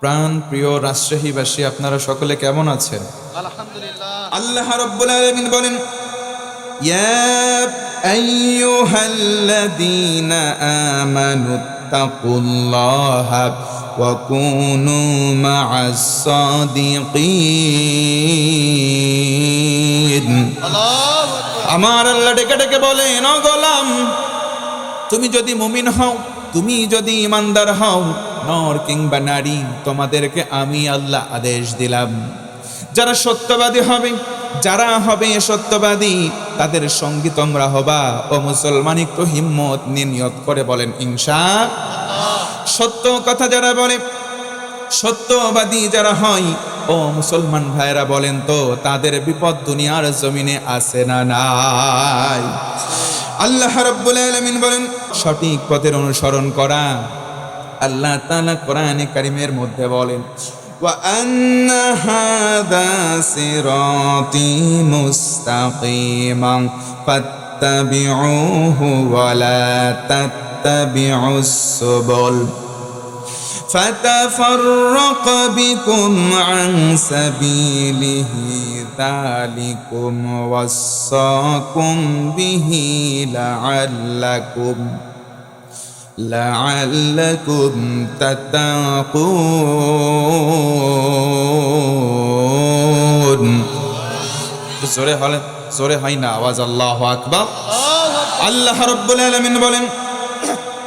প্রাণ প্রিয় রাজশাহীবাসী, আপনারা সকলে কেমন আছেন? আলহামদুলিল্লাহ। আল্লাহ রাব্বুল আলামিন বলেন, ইয়া আইয়ুহাল্লাযীনা আমানুত্তাকুল্লাহা ওয়া কুনু মা'আস সাদিকিন। আল্লাহু আকবার। আমার আল্লাহ ডেকে ডেকে বলেন, ও গোলাম, তুমি যদি মুমিন হও, তুমি যদি ইমানদার হও, নর কিংবা নারী, তোমাদেরকে আমি আল্লাহ আদেশ দিলাম, যারা সত্যবাদী হবে, যারা হবে সত্যবাদী, তাদের সঙ্গী তোমরা হবা। ও মুসলমান, একটু হিম্মত নিয়ে নিয়ত করে বলেন ইনশাআল্লাহ। সত্য কথা যারা বলে, সত্যবাদী যারা হয়, ও মুসলমান ভাইরা বলেন তো, তাদের বিপদ দুনিয়ার জমিনে আছে না নাই? আল্লাহ রাব্বুল আলামিন বলেন, সঠিক পথের অনুসরণ করা। আল্লাহ তাআলা কোরআনে কারীমের মধ্যে বলেন, ওয়া আন্না হাযা সিরাতী মুস্তাকিমান ফাত্তাবিউহু ওয়া লা তাত্তাবিউস সুবুল فتفرق بكم عن سبيله ذلكم وصاكم به لعلكم تتقون। জোরে হয় না আওয়াজ? আল্লাহু আকবার। আল্লাহ রাব্বুল আলামিন বলেন,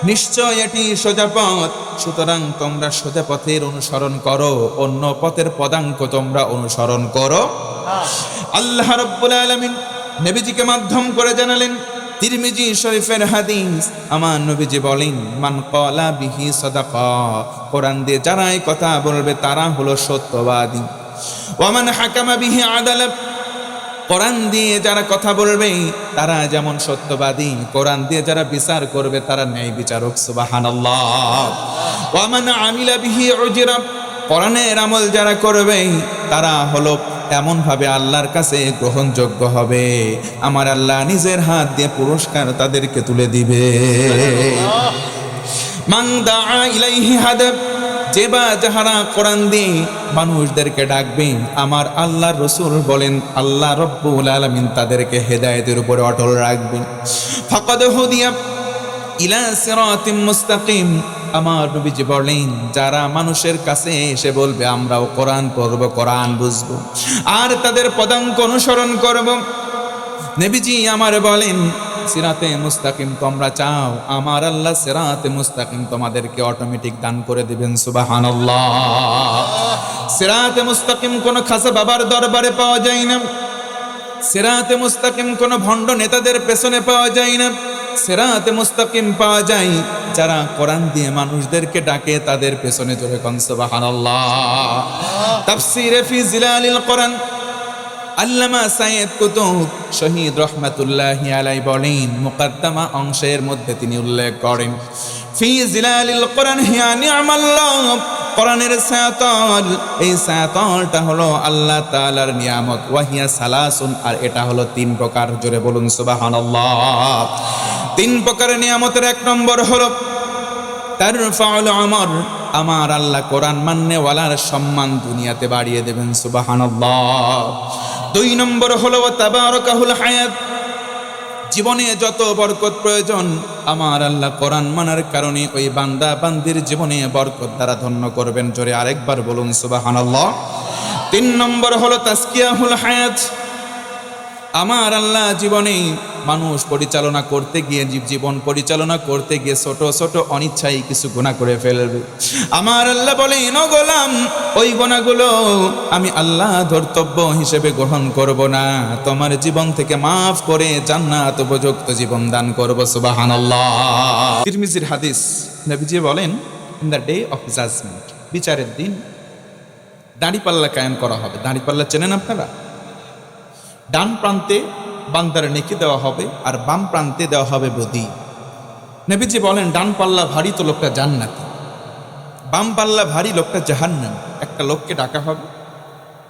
নিশ্চয় এটি সোজা পথ, সুতরাং তোমরা সোজা পথের অনুসরণ করো, অন্য পথের পদাঙ্ক তোমরা অনুসরণ করো। আল্লাহ রাব্বুল আলামিন নবীজিকে মাধ্যম করে জানালেন, তিরমিজি শরীফের হাদিস, আমার নবীজি বলেন, মান ক্বালা বিহি সাদাকা, কোরআন দিয়ে যারা এই কথা বলবে তারা হলো সত্যবাদী। ওয়া মান হাকামা বিহি আদালা, কোরআন দিয়ে যারা কথা বলবে তারা যেমন সত্যবাদী, কোরআন দিয়ে যারা বিচার করবে তারা ন্যায় বিচারক। সুবহানাল্লাহ। ওয়া মান আমিলা বিহি উজরা, কোরআনের আমল যারা করবে তারা হলো এমন ভাবে আল্লাহর কাছে গ্রহণযোগ্য হবে, আমার আল্লাহ নিজের হাত দিয়ে পুরস্কার তাদেরকে তুলে দিবে। মান দাআ ইলাইহি হাদা, যে বা যাহারা কোরআন দিয়ে মানুষদেরকে ডাকবে, আমার আল্লাহর রাসূল বলেন, আল্লাহ রাব্বুল আলামিন তাদেরকে হেদায়েতের উপরে অটল রাখবেন। ফাকাদ হুদিয়া ইলা সিরাতিম মুস্তাকিম, আমার নবীজি বলেন, যারা মানুষের কাছে এসে বলবে আমরাও কোরআন পড়ব, কোরআন বুঝবো, আর তাদের পদাঙ্ক অনুসরণ করব, নবীজি আমার বলেন, সিরাতে মুস্তাকিম তোমরা চাও, আমার আল্লাহ সিরাতে মুস্তাকিম তোমাদেরকে অটোমেটিক দান করে দিবেন। সুবহানাল্লাহ। সিরাতে মুস্তাকিম কোন খাসা বাবার দরবারে পাওয়া যায় না, সিরাতে মুস্তাকিম কোন ভণ্ড নেতাদের পেছনে পাওয়া যায় না, সিরাতে মুস্তাকিম পাওয়া যায় যারা কোরআন দিয়ে মানুষদেরকে ডাকে তাদের পেছনে। জোরে কোন সুবহানাল্লাহ। তাফসীরে ফি জিলালিল কোরআন, আল্লামা সাইয়্যিদ কুতুব শহীদ রহমাতুল্লাহি আলাইহি বলেন, মুকদ্দমা অংশের মধ্যে তিনি উল্লেখ করেন, ফি জিলালিল কোরআন হিয়া নি'মাল্লাহ, কোরআনের ছায়াতল, এই ছায়াতলটা হলো আল্লাহ তাআলার নিয়ামত। ওয়াহিয়া সালাসুন, আর এটা হলো তিন প্রকার। জোরে বলুন সুবহানাল্লাহ। তিন প্রকারের নিয়ামতের এক নম্বর হলো তারফাউল উমর, আমার আল্লাহ কোরআন মান্যওয়ালার সম্মান দুনিয়াতে বাড়িয়ে দেবেন। সুবহানাল্লাহ। দুই নম্বর হলো তাবারাকাহুল হায়াত, জীবনে যত বরকত প্রয়োজন আমার আল্লাহ কোরআন মানার কারণে ওই বান্দা বান্দির জীবনে বরকত দ্বারা ধন্য করবেন। জোরে আরেকবার বলুন সুবহানাল্লাহ। তিন নম্বর হলো তাজকিয়াহুল হায়াত, আমার আল্লাহ জীবনে মানুষ পরিচালনা করতে গিয়ে, জীবন পরিচালনা করতে গিয়ে ছোট ছোট অনিচ্ছায় কিছু গুনাহ করে ফেলবে, আমার আল্লাহ বলেন, ও গোলাম, ওই গুনাহগুলো আমি আল্লাহ ধর্তব্য হিসেবে গ্রহণ করব না, তোমার জীবন থেকে মাফ করে জান্নাত উপযুক্ত জীবন দান করব। সুবহানাল্লাহ। তিরমিজির হাদিস, নবীজি বলেন, in the day of judgement, বিচারের দিন দাঁড়িপাল্লা কায়েম করা হবে। দাঁড়িপাল্লা চেনেন আপনারা? ডান প্রান্তে বান্দার নেকি দেওয়া হবে আর বাম প্রান্তে দেওয়া হবে বদি। নবীজি বলেন, ডান পাল্লা ভারী তো লোকটা জান্নাতি, বাম পাল্লা ভারী লোকটা জাহান্নামী। একটা লোককে ডাকা হবে,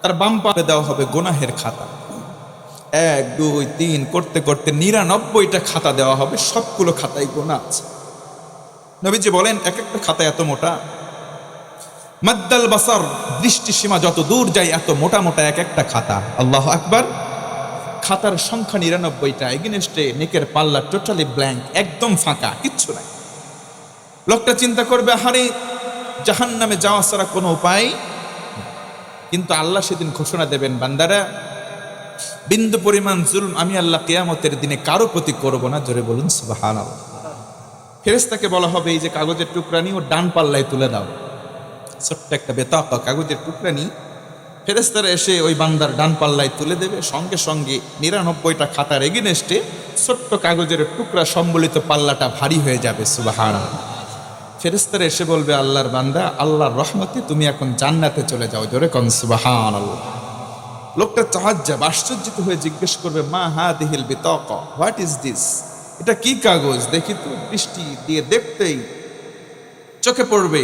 তার বাম পাল্লা দেওয়া হবে গুনাহের খাতা, 1 2 3 করতে করতে 99টা খাতা দেওয়া হবে, সবগুলো খাতায় গুনাহ আছে। নবীজি বলেন, এক একটা খাতা এত মোটা মাদ্দাল বাসার, দৃষ্টিসীমা যত দূর যায় এত মোটা মোটা এক একটা খাতা। আল্লাহু আকবার। খাতার সংখ্যা 99টা, এগেনস্টে নেকের পাল্লা টোটালি ব্ল্যাঙ্ক, একদম ফাঁকা, কিচ্ছু নাই। লোকটা চিন্তা করবে, হারে জাহান্নামে যাওয়া ছাড়া কোনো উপায়। কিন্তু আল্লাহ সেদিন ঘোষণা দেবেন, বান্দারা বিন্দু পরিমাণ জুলম আমি আল্লাহ কিয়ামতের দিনে কারো প্রতি করব না। জোরে বলুন সুবহানাল্লাহ। ফেরেশতাকে বলা হবে, এই যে কাগজের টুকরা নিয়ে ওর ডান পাল্লায় তুলে দাও। ছোট্ট একটা বেতাকা কাগজের টুকরা নিয়ে ফেরেশতারা এসে ওই বান্দার ডান পাল্লায় তুলে দেবে। সঙ্গে সঙ্গে 99টা খাতার এগেনস্টে ছোট্ট কাগজের টুকরা সম্বলিত পাল্লাটা ভারী হয়ে যাবে। সুবহানাল্লাহ। ফেরেশতারা এসে বলবে, আল্লাহর বান্দা, আল্লাহর রহমতে তুমি এখন জান্নাতে চলে যাও। জোরে কোন সুবহানাল্লাহ। লোকটা তাআজ্জব, আশ্চর্যিত হয়ে জিজ্ঞেস করবে, মা হাদিহিল বিতাকা, হোয়াট ইজ দিস? এটা কি কাগজ? দেখি তো। দৃষ্টি দিয়ে দেখতেই চোখে পড়বে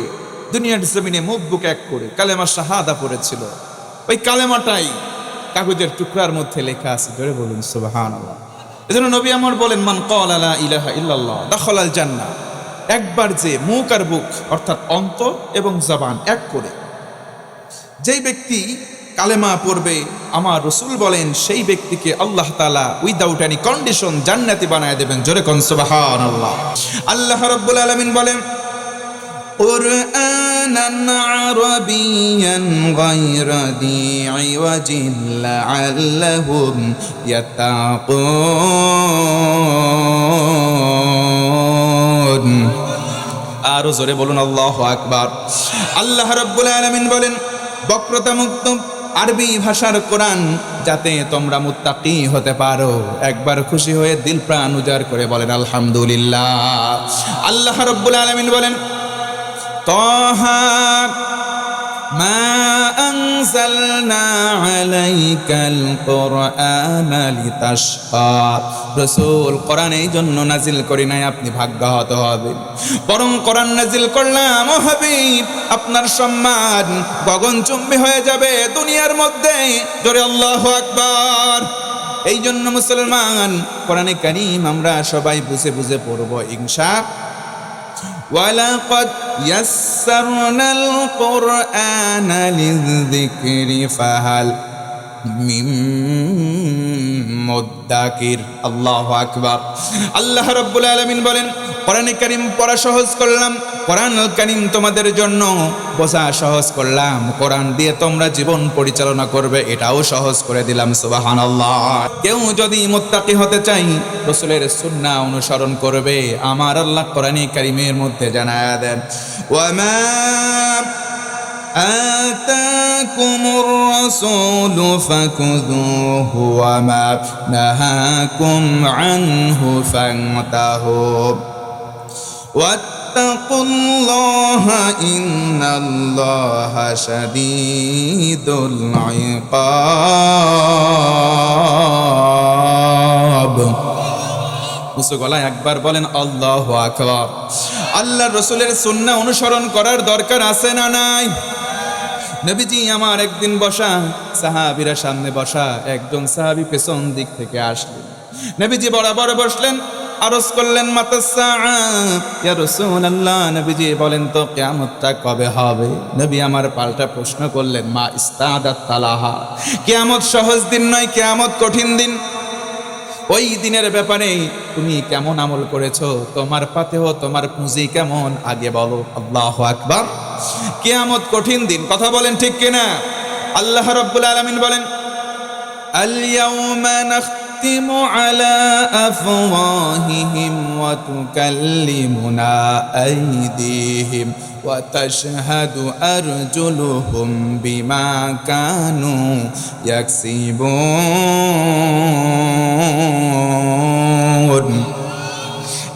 দুনিয়ার জমিনে মুখ বুক এক করে কালেমা শাহাদা পড়েছিল। ওই কালেমাটাই কাগজের টুকরার মধ্যে লেখা আছে। জোরে বলুন সুবহানাল্লাহ। এজন্য নবী আমার বলেন, মান ক্বালা লা ইলাহা ইল্লাল্লাহ দাখালাল জান্নাহ। একবার যে মুখ আর বুক অর্থাৎ অন্তর এবং জবান এক করে যেই ব্যক্তি কালেমা পড়বে, আমার রাসূল বলেন সেই ব্যক্তিকে আল্লাহ তাআলা উইদাউট এনি কন্ডিশন জান্নাতি বানায় দেবেন। জোরে কোন সুবহানাল্লাহ। আল্লাহ রাব্বুল আলামিন বলেন, কুরআনান আরাবিয়ান গায়রা যী ইওয়াজিন লাআল্লাহুম ইয়াত্তাকুন। আরো জোরে বলুন আল্লাহু আকবার। আল্লাহ রাব্বুল আলামিন বলেন, বক্রতা মুক্ত আরবি ভাষার কোরআন যাতে তোমরা মুত্তাকি হতে পারো। একবার খুশি হয়ে দিল প্রাণ উজাড় করে বলেন আলহামদুলিল্লাহ। আল্লাহ রাব্বুল আলামিন বলেন, তাহা মা আনজালনা আলাইকাল কুরআনা লিতাশকা। রাসূল, কোরআন এই জন্য নাজিল করি নাই আপনি ভাগ্যহত হবেন, বরং কোরআন নাজিল করলাম ও হাবিব আপনার সম্মান গগনচুম্বী হয়ে যাবে দুনিয়ার মধ্যে। জোরে আল্লাহু আকবার। এই জন্য মুসলমান, কোরআনে কারীম আমরা সবাই বুঝে বুঝে পড়ব ইনশাআল্লাহ। ওয়ালাকাদ ইয়াসসারনাল কুরআনা লিযিকরি ফাহাল মিন মুদ্দাকির। আল্লাহু আকবার। আল্লাহ রাব্বুল আলামিন বলেন, কোরআনে কারীম পড়া সহজ করলাম, কোরআনুল কারীম তোমাদের জন্য বোঝা সহজ করলাম, কোরআন দিয়ে তোমরা জীবন পরিচালনা করবে এটাও সহজ করে দিলাম। সুবহানাল্লাহ। কেউ যদি মুত্তাকি হতে চাই রাসূলের সুন্নাহ অনুসরণ করবে। আমার আল্লাহ কোরআনে কারীমের মধ্যে জানায়া দেন, ওয়ামা আতাকুমুর রাসূলু ফাকুযুহু ওয়া মা নাহাকুম আনহু ফান্তাহু ওয়াত্তাকুল্লাহা ইন্নাল্লাহা শাদীদুল ইকাব। উঁচু গলায় একবার বলেন আল্লাহু আকবার। আল্লাহর রাসূলের সুন্নাহ অনুসরণ করার দরকার আছে না নাই? নবীজি আমার একদিন বসা, সাহাবীরা সামনে বসা, একজন সাহাবী পেছন দিক থেকে আসলেন, নবীজি বরাবর বসলেন, আরজ করলেন মাতাসসা ইয়া রাসূলুল্লাহ। নবীজি বলেন, তো কিয়ামতটা কবে হবে? নবী আমার পাল্টা প্রশ্ন করলেন, মা ইস্তাদাত তালাহা। কিয়ামত সহজ দিন নয়, কিয়ামত কঠিন দিন। ওই দিনের ব্যাপারে তুমি কেমন আমল করেছো? তোমার পাতেও তোমার পুঁজি কেমন? আগে বলো। আল্লাহু আকবার। কিয়ামত কঠিন দিন, কথা বলেন ঠিক কিনা? আল্লাহ রাব্বুল আলামিন বলেন, আল ইয়াউমা নাখতিমু আলা আফওয়াহিহিম ওয়া তুকাল্লিমুনা আইদিহিম ওয়া তাশহাদু আরজুলুহুম বিমা কানু ইয়াকসিবুন।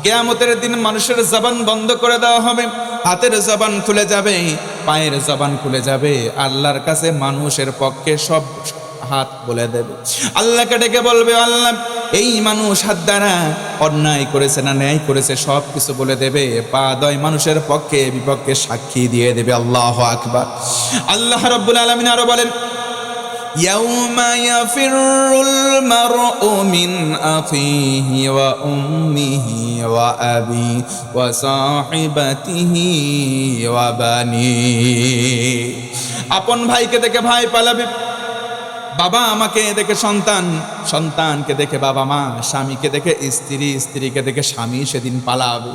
কিয়ামতের দিন মানুষের জবান বন্ধ করে দেওয়া হবে, হাতের জবান খুলে যাবে, পায়ের জবান খুলে যাবে। আল্লাহর কাছে মানুষের পক্ষে সব হাত বলে দেবে। আল্লাহকে ডেকে বলবে, আল্লাহ এই মানুষ হাত দ্বারা অন্যায় করেছে না ন্যায় করেছে সব কিছু বলে দেবে। পা দয় মানুষের পক্ষে বিপক্ষে সাক্ষী দিয়ে দেবে। আল্লাহু আকবার। আল্লাহ রাব্বুল আলামিন আরো বলেন, ইয়াউমা ইয়াফিরুল মারউ মিন আখিহি ওয়া উম্মিহি ওয়া আবি ওয়া সাহিবাতিহি ওয়া বানি। আপন ভাইকে দেখে ভাই পালাবে, বাবা আমাকে দেখে সন্তান, সন্তানকে দেখে বাবা মা, স্বামীকে দেখে স্ত্রী, স্ত্রীকে দেখে স্বামী সেদিন পালাবে।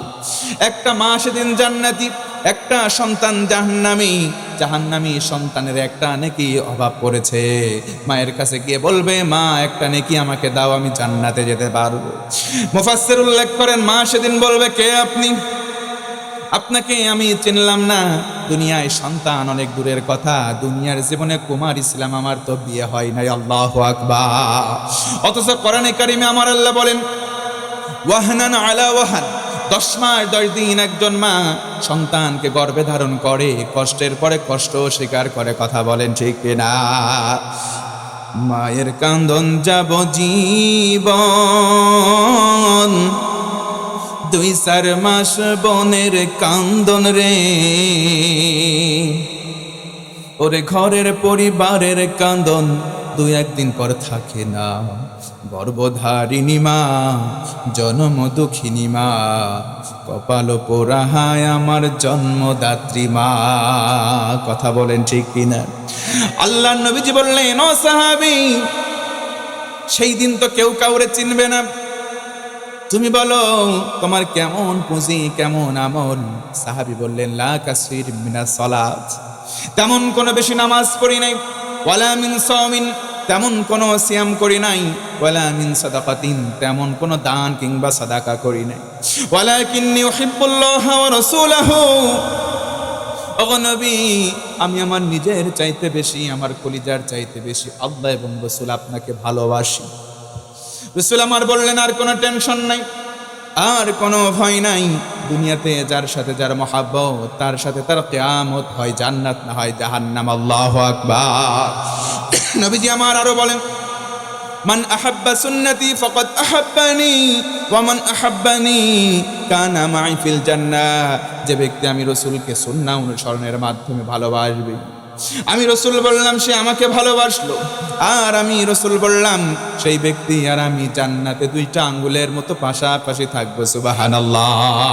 একটা মা সেদিন জান্নাতি, একটা সন্তান জাহান্নামী। জাহান্নামী সন্তানের একটা নেকি অভাব পড়েছে, মায়ের কাছে গিয়ে বলবে মা একটা নেকি আমাকে দাও, আমি জান্নাতে যেতে পারবো। মুফাসসির উল্লেখ করেন মা সেদিন বলবে কে আপনি, আপনাকে আমি চিনলাম না। দুনিয়ায় সন্তান অনেক দূরের কথা, দুনিয়ার জীবনে কুমার ইসলাম আমার তো বিয়ে হয় নাই। আল্লাহু আকবার। অথচ কোরআনে কারিমে আমার আল্লাহ বলেন ওয়াহনান আলা ওয়াহান, 10 মাস 10 দিন একজন মা সন্তানকে গর্ভে ধারণ করে, কষ্টের পরে কষ্ট স্বীকার করে। কথা বলেন ঠিক কিনা? মায়ের কান্দন যাব জীবন, 2-4 মাস বোনের কান্দন রে, ওরে ঘরের পরিবারের কান্দন 2-1 দিন পর থাকে না। গর্ভধারিণী মা, জন্ম দুঃখিনী মা, কপাল পোড়াহায় আমার জন্মদাত্রী মা। কথা বলেন ঠিক কিনা? আল্লাহর নবীজি বললেন ও সাহাবী, সেই দিন তো কেউ কাউরে চিনবে না। তুমি বলো তোমার কেমন পুঁজি, কেমন আমল? সাহাবী বললেন লা কাসির মিনাস সালাত, তেমন কোনো বেশি নামাজ পড়ি নাই, ওয়ালা মিন সাওমিন, তেমন কোনো সিয়াম করি নাই, ওয়ালা মিন সাদাকাতিন, তেমন কোনো দান কিংবা সাদাকা করি নাই, ওয়ালাকিন্নী উহিব্বুল্লাহ ওয়া রাসূলাহু। ওগো নবী, আমি আমার নিজের চাইতে বেশি, আমার কলিজার চাইতে বেশি আল্লাহ এবং রাসূল আপনাকে ভালোবাসি। রাসূল আমার বললেন আর কোনো টেনশন নাই, আর কোনো ভয় নাই। দুনিয়াতে যার সাথে যার মহাব্বত, তার সাথে তার কিয়ামত হয় জান্নাত, না হয় জাহান্নাম। আল্লাহু আকবার। নবীজি আমার আরো বলেন মান আহাব্বা সুন্নতি ফাকাদ আহাব্বানি ওয়া মান আহাব্বানি কানা মাই ফিল জান্নাহ। যে ব্যক্তি আমি রাসূলকে সুন্নাহ অনুসরণের মাধ্যমে ভালোবাসবে, আমি রাসূল বললাম সে আমাকে ভালোবাসলো, আর আমি রাসূল বললাম সেই ব্যক্তি আর আমি জান্নাতে 2টা আঙ্গুলের মতো পাশাপাশি থাকবো। সুবহানাল্লাহ।